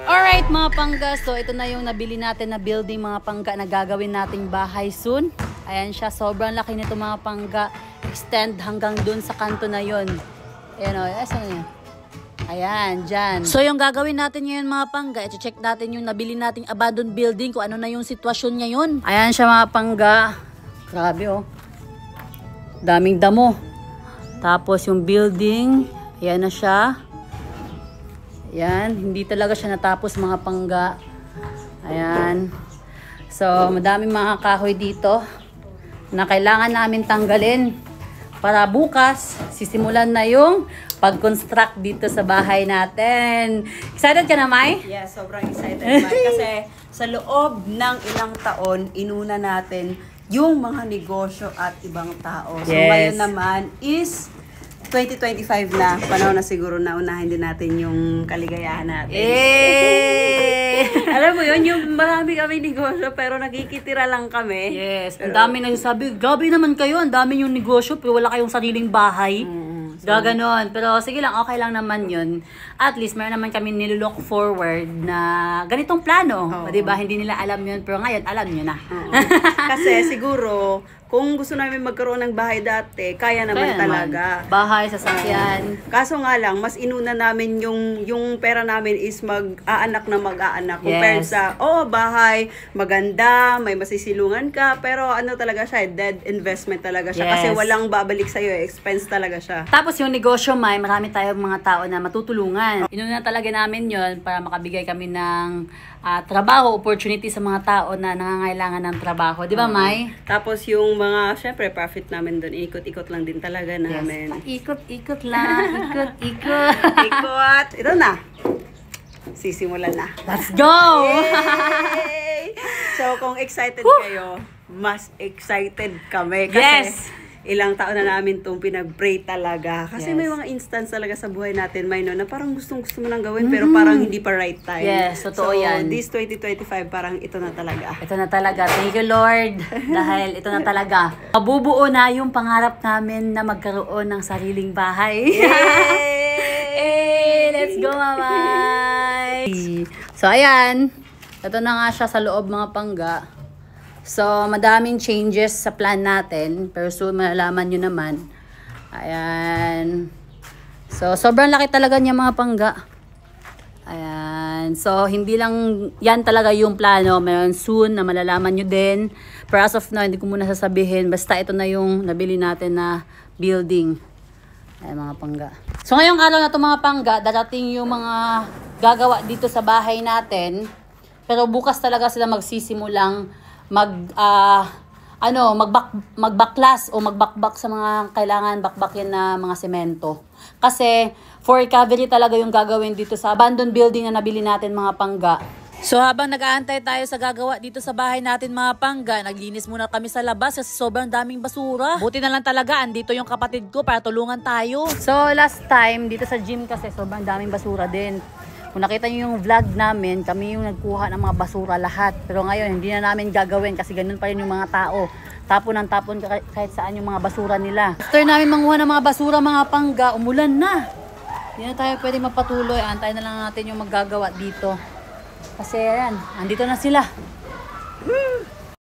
Alright mga pangga, so ito na yung nabili natin na building mga pangga na gagawin nating bahay soon. Ayan siya, sobrang laki nito mga pangga. Extend hanggang dun sa kanto na yun. Ayan o, ayan, dyan. So yung gagawin natin ngayon mga pangga, i-check natin yung nabili nating abandoned building, kung ano na yung sitwasyon ngayon. Ayan siya mga pangga. Grabe oh. Daming damo. Tapos yung building, ayan na siya. Ayan, hindi talaga siya natapos mga pangga. Ayan. So, madaming mga kahoy dito na kailangan namin tanggalin para bukas sisimulan na yung pag-construct dito sa bahay natin. Excited ka na, Mai? Yes, sobrang excited, Mai. Kasi sa loob ng ilang taon, inuna natin yung mga negosyo at ibang tao. So, ngayon naman is 2025 na, panahon na siguro na unahin din natin yung kaligayahan natin. Alam mo yun, yung marami kami negosyo pero nagkikitira lang kami. Yes, ang dami nagsasabi, grabe naman kayo, ang dami yung negosyo pero wala kayong sariling bahay. Gaganon. Pero sige lang, okay lang naman yun. At least, meron naman kami nilook forward na ganitong plano. Diba? Hindi nila alam yun, pero ngayon, alam nyo na. Kasi siguro, kung gusto namin magkaroon ng bahay dati, kaya naman talaga. Bahay, sasakyan. Kaso nga lang, mas inuna namin yung pera namin is mag-aanak na mag-aanak. Compared sa, bahay, maganda, may masisilungan ka, pero ano talaga siya, dead investment talaga siya. Kasi walang babalik sa'yo, expense talaga siya. Tapos yung negosyo, May, marami tayong mga tao na matutulungan. Inuna talaga namin yon para makabigay kami ng trabaho, opportunity sa mga tao na nangangailangan ng trabaho. Di ba, May? Tapos yung mga, syempre, profit namin doon, ikot-ikot lang din talaga namin. Ikot-ikot lang, ikot-ikot. Ikot! Ito na. Sisimulan na. Let's go! Yay! So, kung excited kayo, mas excited kami. Kasi ilang taon na namin itong pinag-pray talaga. Kasi may mga instance talaga sa buhay natin, May, no, na parang gustong-gusto mo nang gawin, pero parang hindi pa right time. Yes, totoo yan. So, this 2025, parang ito na talaga. Ito na talaga. Thank you, Lord. Dahil ito na talaga. Mabubuo na yung pangarap namin na magkaroon ng sariling bahay. Yay! Let's go, mamay! So, ayan. Ito na nga siya sa loob mga pangga. So, madaming changes sa plan natin. Pero soon, malalaman nyo naman. Ayan. So, sobrang laki talaga niya mga pangga. Ayan. So, hindi lang yan talaga yung plano. Meron soon na malalaman nyo din. Pero as of now, hindi ko muna sasabihin. Basta ito na yung nabili natin na building. Ayan mga pangga. So, ngayong araw na ito mga pangga, darating yung mga gagawa dito sa bahay natin. Pero bukas talaga sila magsisimulang magbaklas o magbakbak sa mga kailangan bakbakin na mga semento. Kasi for recovery talaga yung gagawin dito sa abandoned building na nabili natin mga pangga. So habang nag-aantay tayo sa gagawa dito sa bahay natin mga pangga, naglinis muna kami sa labas kasi sobrang daming basura. Buti na lang talaga, andito yung kapatid ko para tulungan tayo. So last time dito sa gym kasi sobrang daming basura din. Kung nakita nyo yung vlog namin, kami yung nagkuha ng mga basura lahat. Pero ngayon, hindi na namin gagawin kasi ganun pa rin yung mga tao. Tapon ng tapon kahit saan yung mga basura nila. After namin manguha ng mga basura, mga pangga, umulan na. Hindi na tayo pwede mapatuloy. Antay na lang natin yung maggagawa dito. Kasi ayan, andito na sila.